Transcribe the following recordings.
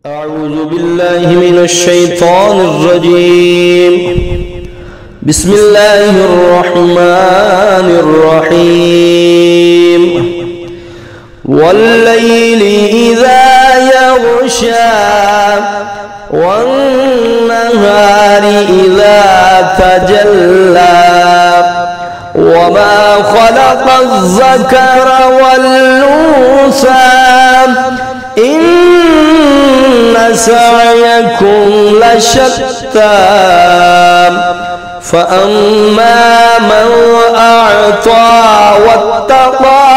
أعوذ بالله من الشيطان الرجيم. بسم الله الرحمن الرحيم. والليل إذا يغشى والنهار إذا تجلى وما خلق الذكر والأنثى إن سعيكم لشتى فأما من أعطى واتقى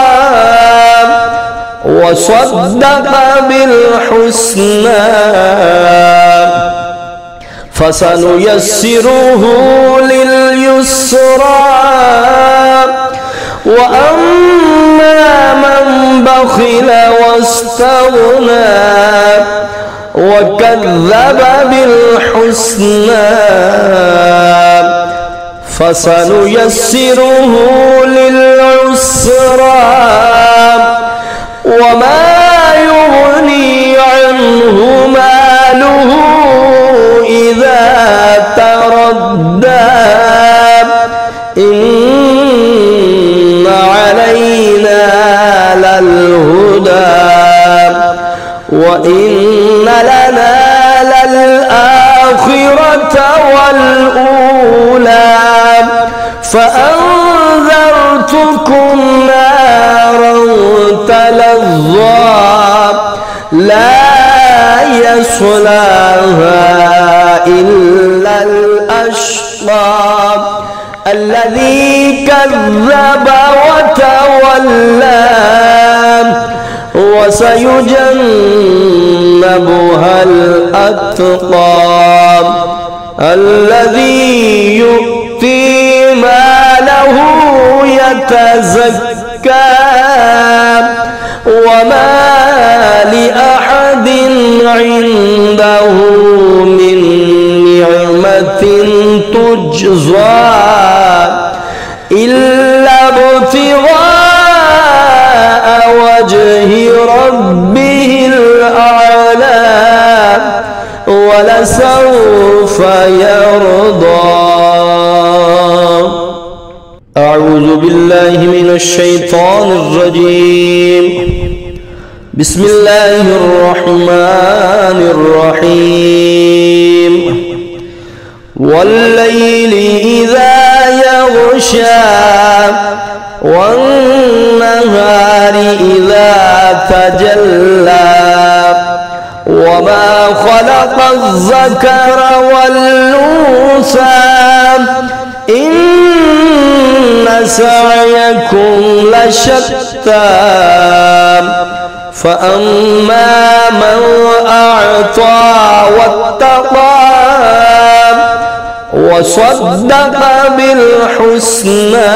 وصدق بالحسنى فسنيسره لليسرى وأما من بخل واستغنى وكذب بالحسنى فسنيسره للعسرى وما يغني عنه ماله إذا تردى إن علينا للهدى وإن لنا للآخرة والأولى فأنذرتكم نارا تلظى لا يصلاها إلا الأشقى الذي كذب وتولى وسيجنبها الأتقى الذي يؤتي ماله يتزكى وما لأحد عنده من نعمة تجزى إلا ابتغاء وجه ربه الأعلى ولسوف يرضى. أعوذ بالله من الشيطان الرجيم. بسم الله الرحمن الرحيم. والليل إذا يغشى والنهار إذا تجلى وما خلق الذكر والأنثى إن سعيكم لشتى فأما من أعطى واتقى وصدق بالحسنى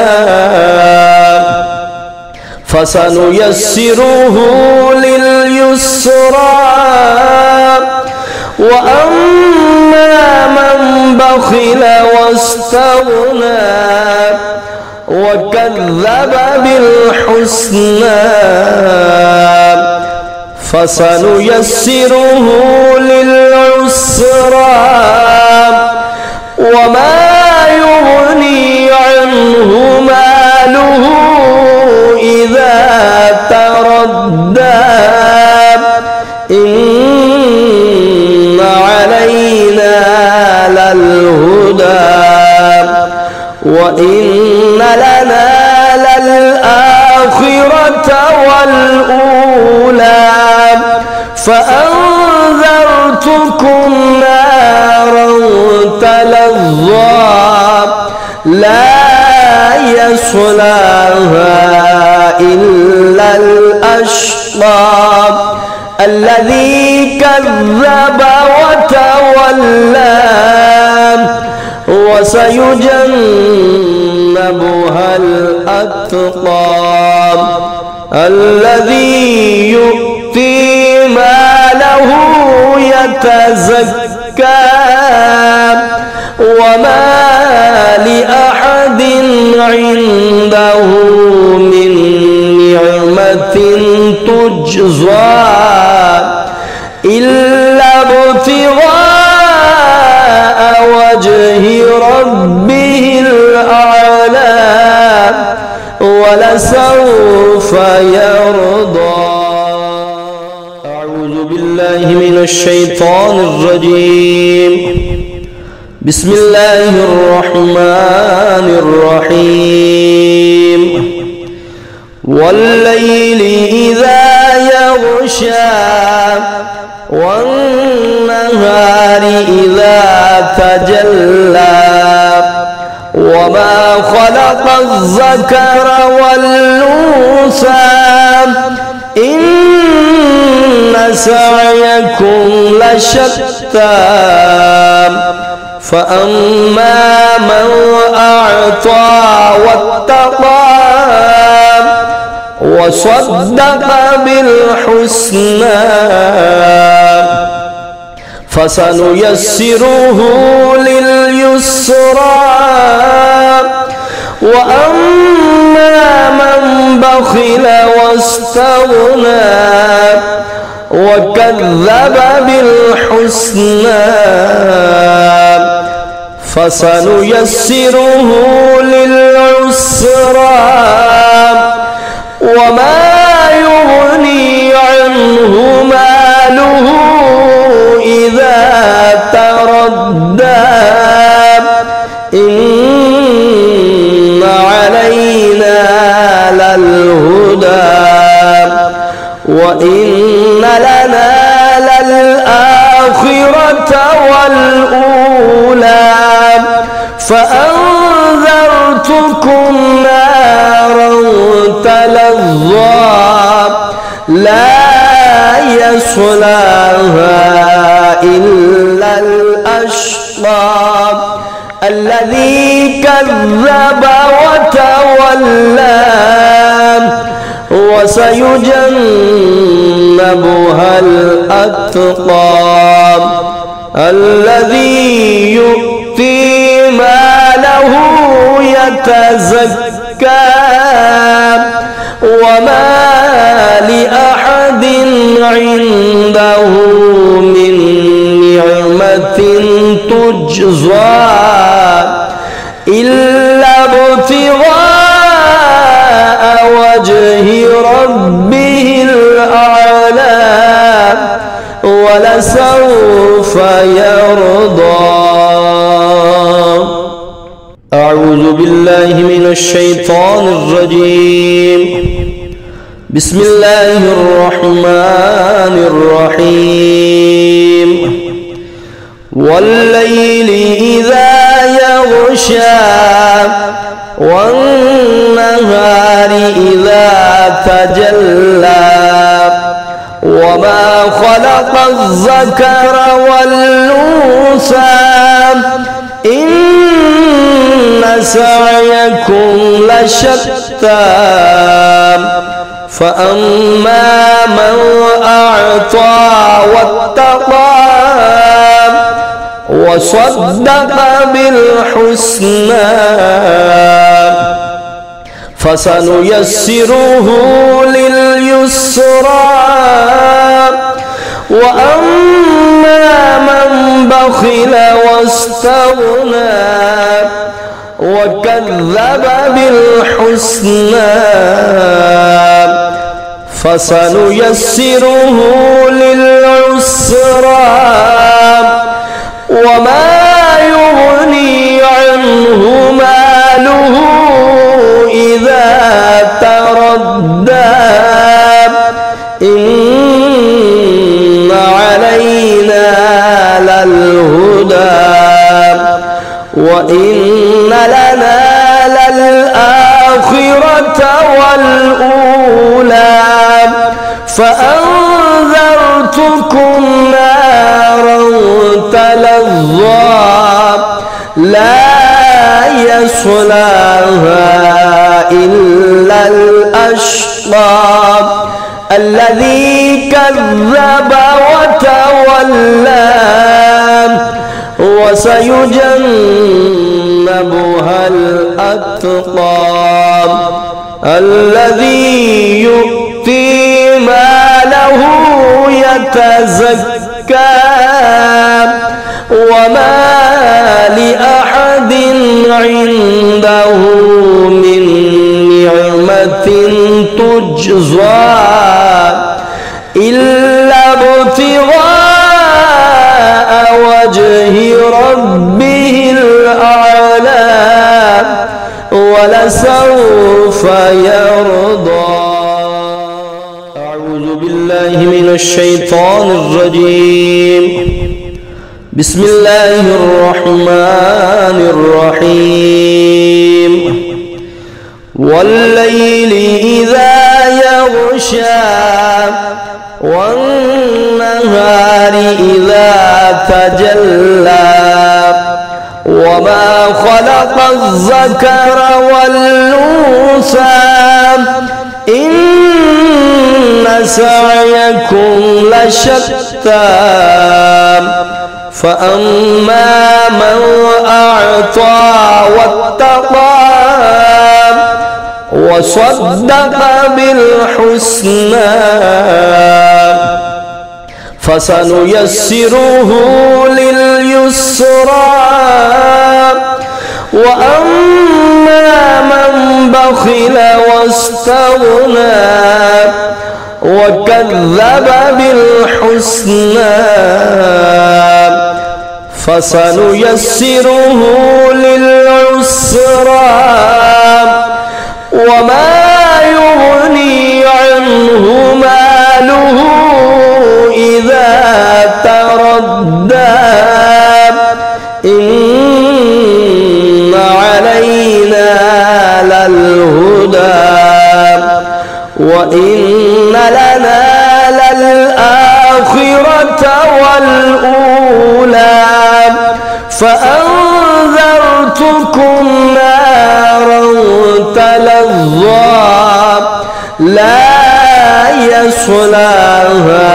فسنيسره لليسرى وأما من بخل واستغنى وكذب بالحسنى فسنيسره للعسرى وما يغني عنه ماله إذا تردى إن علينا للهدى وإن لنا للآخرة والأولى فأنذرتكم نارا تلظى لا يصلاها إلا الأشقى الذي كذب وتولى وسيجنبها الأتقى الذي يؤتي ماله يتزكى وما لأحد عنده من نعمة تجزى إلا ابتغاء وجه ربه الأعلى ولسوف يرضى. أعوذ بالله من الشيطان الرجيم. بسم الله الرحمن الرحيم. والليل إذا يغشى والنهار إذا تجلى وما خلق الذكر والأنثى إن سعيكم لشتى فأما من أعطى واتقى وصدق بالحسنى فسنيسره لليسرى وأما من بخل واستغنى وكذب بالحسنى فسنيسره للعسرى وما يغني عنه ماله إذا تردى إن علينا للهدى وإن لنا للآخرة والأولى فأنذرتكم نارا تلظى لا يصلاها إلا الأشقى الذي كذب وتولى وسيجنبها الأتقى الذي يؤتي ماله يتزكى وما لأحد عنده من نعمة تجزى إلا ابتغاء وجه ربه الأعلى ولسوف يرضى. أعوذ بالله من الشيطان الرجيم. بسم الله الرحمن الرحيم. والليل إذا يغشى والنهار إذا تجلى وما خلق الذكر والأنثى إن سعيكم لشتى فأما من أعطى واتقى وصدق بالحسنى فسنيسره لليسرى وأما من بخل واستغنى وكذب بالحسنى فسنيسره للعسرى وما يغني عنه ماله إذا تردى إن علينا للهدى وإن لنا للآخرة والأولى فأنذرتكم نارا تلظى لا يصلاها إلا الأشقى الذي كذب وتولى وسيجنبها الأتقى الذي يؤتي ماله يتزكى عنده من نعمة تجزى إلا ابتغاء وجه ربه الأعلى ولسوف يرضى. أعوذ بالله من الشيطان الرجيم. بسم الله الرحمن الرحيم. والليل إذا يغشى والنهار إذا تجلى وما خلق الذكر والأنثى إن سعيكم لشتى فأما من أعطى واتقى وصدق بالحسنى فسنيسره لليسرى وأما من بخل واستغنى وكذب بالحسنى فسنيسره للعسرى وما يغني عنه ماله إذا تردى إن علينا للهدى وإن لنا للآخرة والأولى فأنذرتكم نارا تلظى لا يصلاها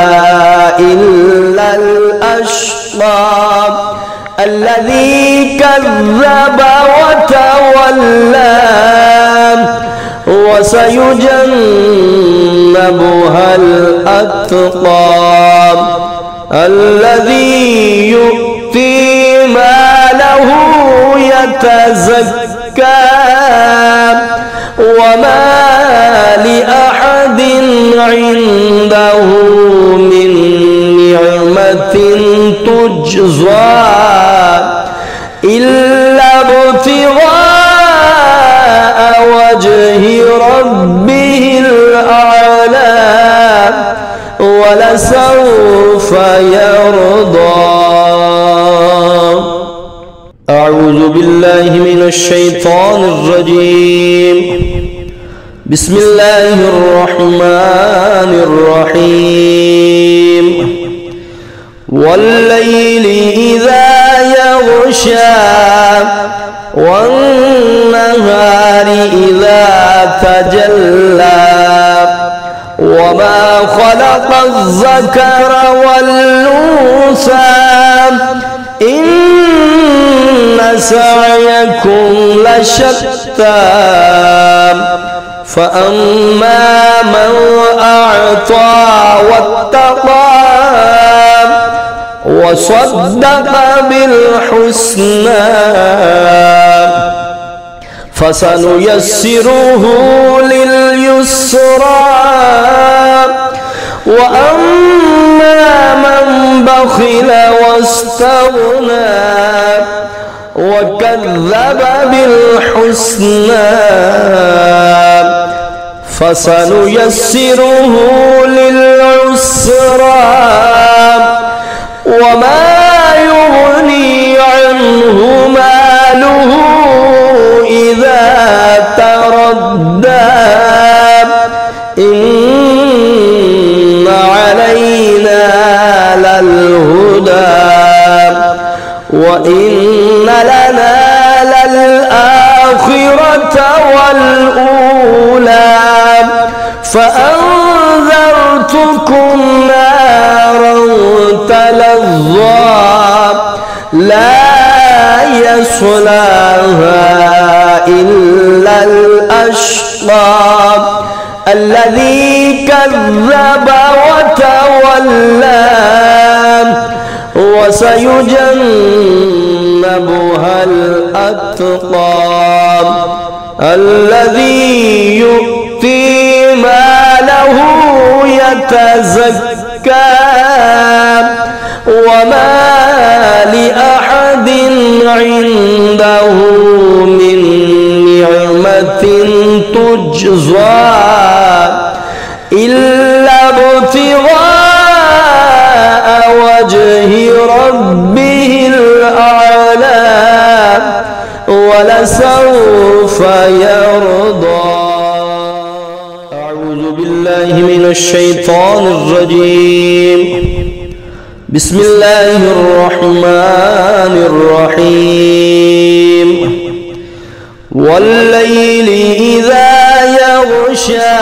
إلا الأشقى الذي كذب وتولى وسيجنبها الأتقى الذي يؤتي ماله يتزكى وما لأحد عنده من نعمة تجزى إلا ابتغاء وجه ربه الأعلى ولسوف يرضى. أعوذ بالله من الشيطان الرجيم. بسم الله الرحمن الرحيم. والليل إذا يغشى والنهار إذا تجلى وما خلق الذكر والأنثى إن سعيكم لشتى فأما من أعطى واتقى وصدق بالحسنى فسنيسره لليسرى وأما من بخل واستغنى وكذب بالحسنى فسنيسره للعسرى وما يغني عنه ماله إذا تردى إن علينا للهدى وإن لنا للآخرة والأولى فأنذرتكم نارا تلظى لا يصلاها إلا الأشقى الذي كذب وتولى وسيجنبها سيجنبها الأتقى الذي يؤتي ماله يتزكى وما لأحد عنده من نعمة تجزى إلا ابتغاء وجه ربه الأعلى ولسوف يرضى. أعوذ بالله من الشيطان الرجيم. بسم الله الرحمن الرحيم. والليل إذا يغشى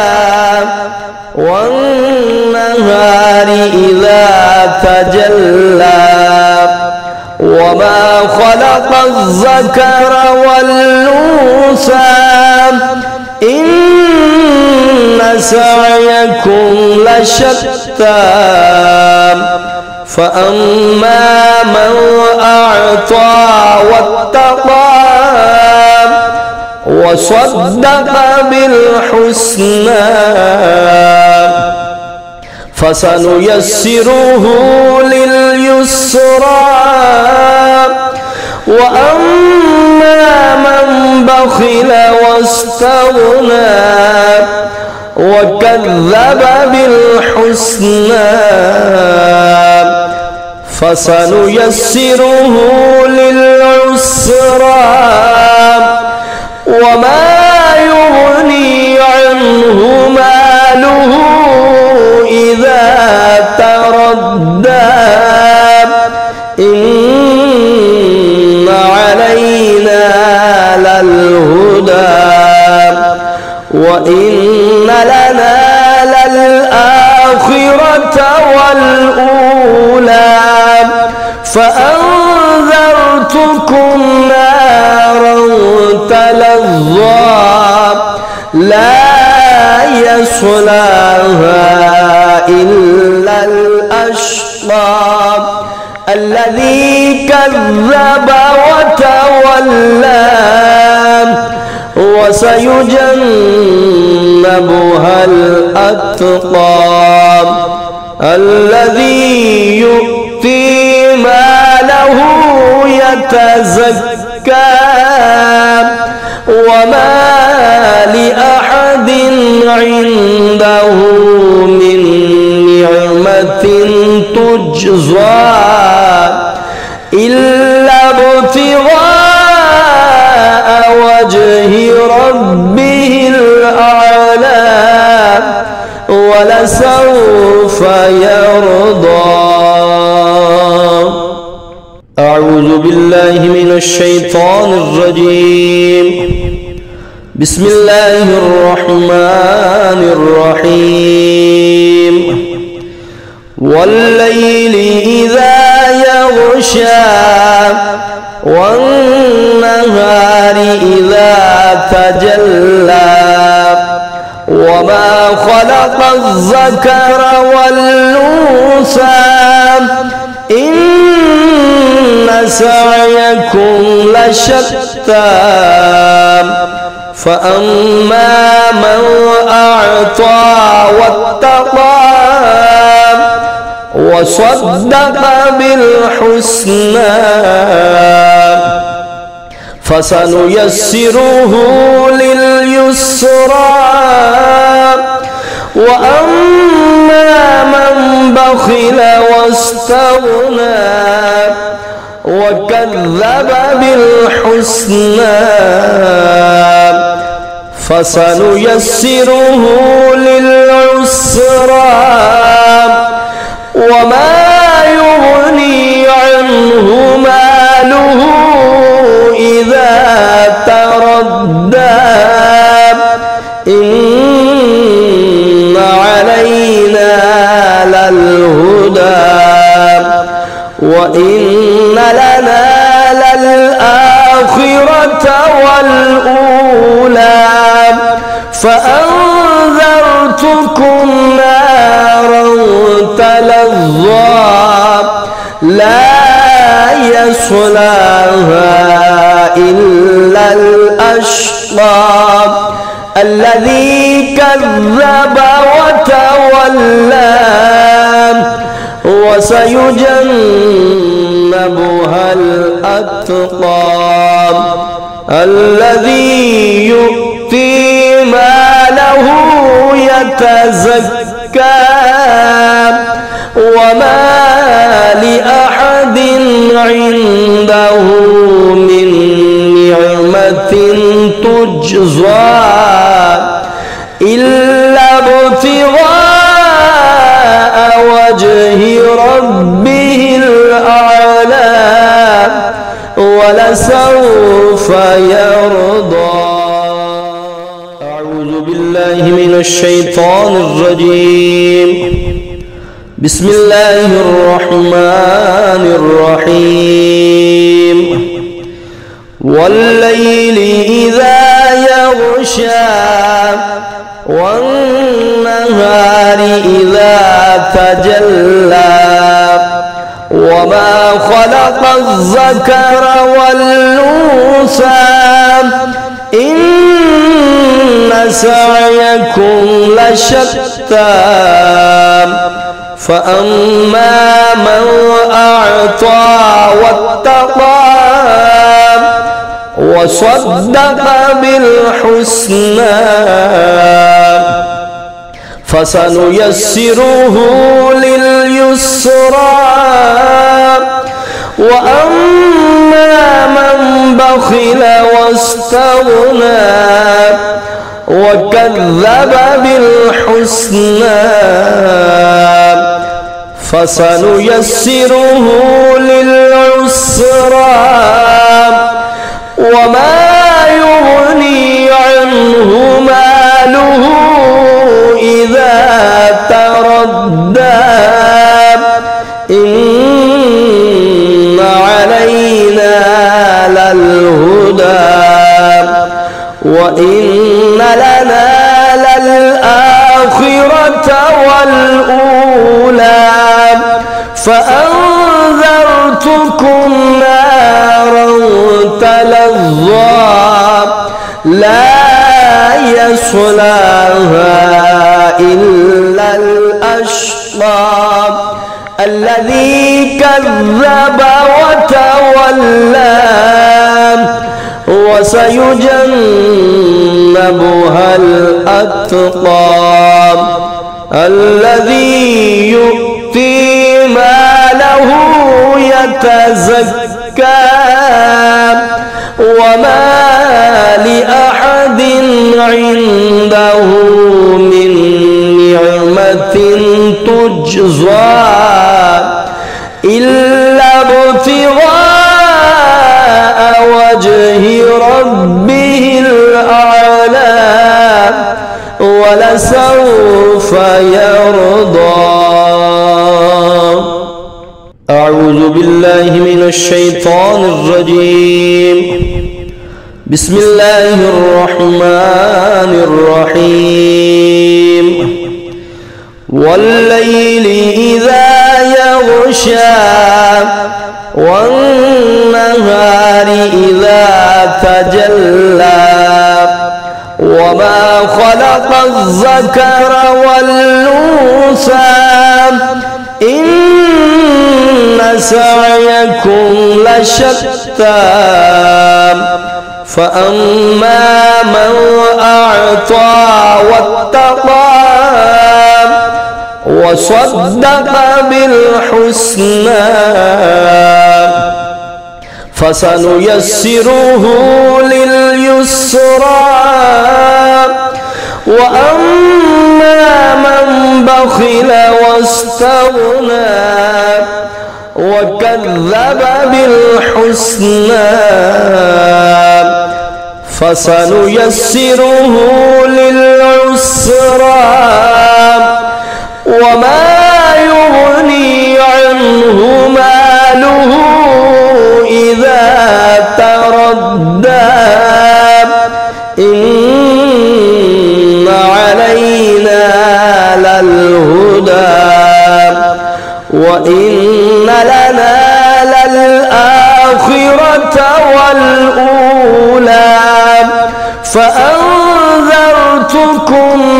والنهار إذا تجلى وما خلق الذكر والأنثى إن سعيكم لشتى فأما من أعطى واتقى وصدق بالحسنى فسنيسره لليسرى وأما من بخل واستغنى وكذب بالحسنى فسنيسره للعسرى وما يغني عنه ماله إذا تردى إن علينا للهدى وإن لنا للآخرة والأولى فأنذرتكم نارا تلظى لا يصلاها إلا الأشقى الذي كذب وتولى وسيجنبها الأتقى الذي يؤتي ماله يتزكى وما لأحد عنده من نعمة تجزى إلا ابتغاء وجه ربه الأعلى ولسوف يرضى. أعوذ بالله من الشيطان الرجيم. بسم الله الرحمن الرحيم. والليل إذا يغشى والنهار إذا تجلى وما خلق الذكر والأنثى إن سعيكم لشتى فأما من أعطى واتقى وصدق بالحسنى فسنيسره لليسرى وأما من بخل واستغنى وكذب بالحسنى فسنيسره للعسرى وما يغني عنه ماله إذا تردى إن علينا للهدى وإن لنا للآخرة والأولى فأنذرتكم نارا تلظى لا يصلاها إلا الأشقى الذي كذب وتولى وسيجنبها الأتقى الذي يؤتي ماله يتزكى وما لأحد عنده من نعمة تجزى إلا ابتغاء وجه ربه الأعلى ولسوف يرضى. أعوذ بالله من الشيطان الرجيم. بسم الله الرحمن الرحيم. والليل إذا يغشى والنهار إذا تجلى وما خلق الذكر والأنثى إن سعيكم لشتى فأما من أعطى واتقى وصدق بالحسنى فسنيسره لليسرى وأما من بخل واستغنى وكذب بالحسنى فسنيسره للعسرى وما يغني عنه ماله إذا تردى إن علينا للهدى وإن لنا للآخرة والأولى فأنذرتكم نارا تلظى لا يصلاها إلا الأشقى الذي كذب وتولى وسيجنبها الأتقى الذي يؤتي ماله يتزكى وما لأحد عنده من نعمة تجزى إلا ابتغاء وجه ربه الأعلى ولسوف يرضى. أعوذ بالله من الشيطان الرجيم. بسم الله الرحمن الرحيم. والليل إذا يغشى والنهار إذا تجلى وما خلق الذكر والأنثى إن سعيكم لشتى فأما من أعطى واتقى وصدق بالحسنى فسنيسره لليسرى وأما من بخل واستغنى وكذب بالحسنى فسنيسره للعسرى وما يغني عنه ماله إذا تردى إن علينا للهدى وإن لنا للآخرة والأولى فأنذرتكم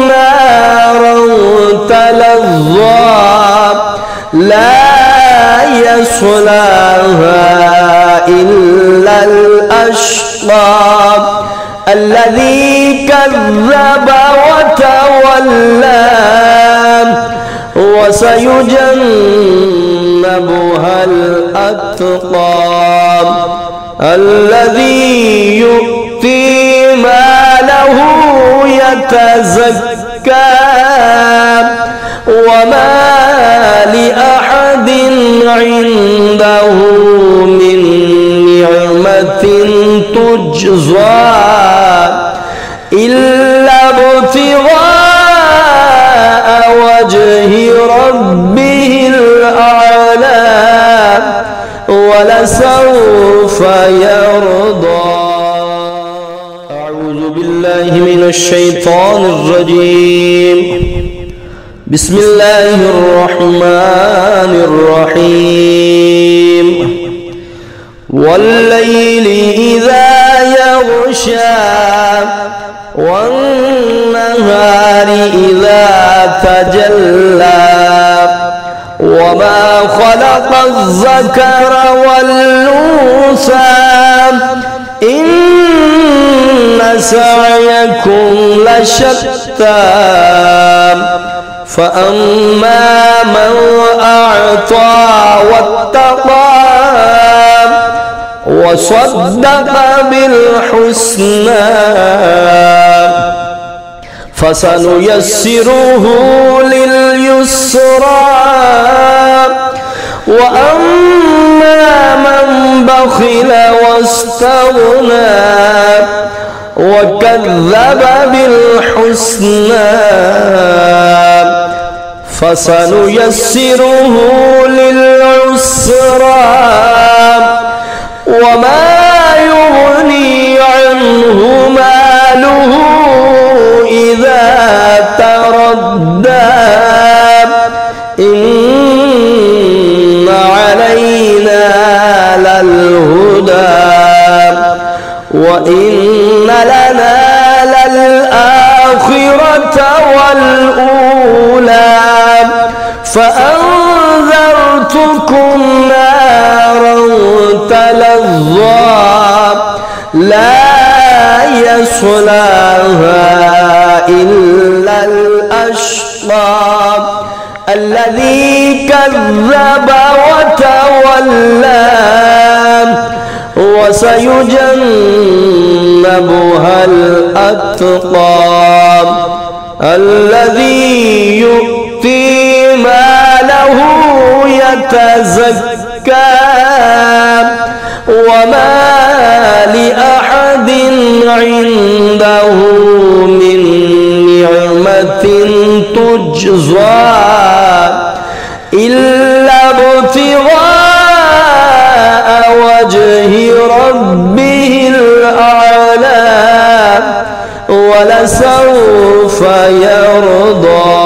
نارا تلظى لا يصلاها إلا الأشقى الذي كذب وتولى وسيجنبها الأتقى الذي يؤتي ماله يتزكى وما لأحد عنده من نعمة تجزى إلا ابتغاء وجه ربه الأعلى ولسوف يرضى. أعوذ بالله من الشيطان الرجيم. بسم الله الرحمن الرحيم. والليل إذا يغشى والنهار إذا تجلى وما خلق الذكر والأنثى إن سعيكم لشتى فأما من أعطى واتقى وصدق بالحسنى فسنيسره لليسرى وأما من بخل واستغنى وكذب بالحسنى فسنيسره للعسرى وما يغني عنه ماله إذا تردى إن علينا للهدى وإن لنا للآخرة والأولى فأنذرتكم نارا تلظى لا يصلاها إلا الأشقى الذي كذب وتولى وسيجنبها الأتقى الذي يؤتي ماله يتزكى وما لأحد عنده من نعمة تجزى إلا ابتغاء وجه ربه الأعلى ولسوف يرضى.